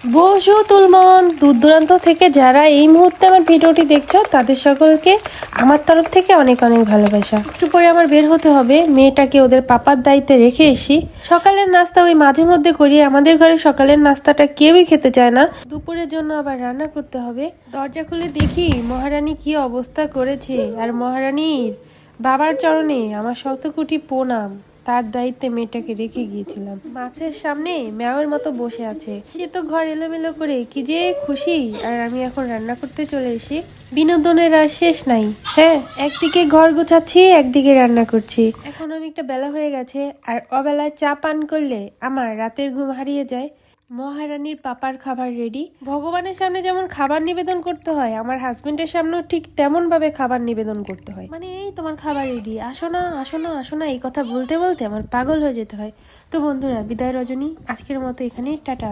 বসু তুলমন দূর দূরান্ত থেকে যারা এই মুহূর্তে আমার ভিডিওটি দেখছো তাদের সকলকে আমার তরফ থেকে অনেক অনেক ভালোবাসা। একটু পরে আমার বের হতে হবে, মেয়েটাকে ওদের পাপার দায়িত্বে রেখে এসি। সকালের নাস্তা ওই মাঝে মধ্যে করি, আমাদের ঘরে সকালের নাস্তাটা কেউই খেতে চায় না। দুপুরের জন্য আবার রান্না করতে হবে। দরজা খুলে দেখি মহারানী কি অবস্থা করেছে, আর মহারানীর বাবার চরণে আমার শতকোটি প্রণাম। তার দায়িত্বে মেয়েটাকে রেখে গিয়েছিলাম। মাছের সামনে ম্যাওয়ের মতো বসে আছে, সে তো ঘর এলোমেলো করে কি যে খুশি। আর আমি এখন রান্না করতে চলে এসি। বিনোদনের আর শেষ নাই। হ্যাঁ, একদিকে ঘর গোছাচ্ছি, একদিকে রান্না করছি। এখন অনেকটা বেলা হয়ে গেছে, আর অবেলায় চা পান করলে আমার রাতের ঘুম হারিয়ে যায়। মহারানীর পাপার খাবার রেডি। ভগবানের সামনে যেমন খাবার নিবেদন করতে হয়, আমার হাজবেন্ডের সামনেও ঠিক তেমন ভাবে খাবার নিবেদন করতে হয়। মানে এই তোমার খাবার রেডি, আসো না আসো না আসো না, এই কথা বলতে বলতে আমার পাগল হয়ে যেতে হয়। তো বন্ধুরা, বিদায় রজনী, আজকের মতো এখানেই টাটা।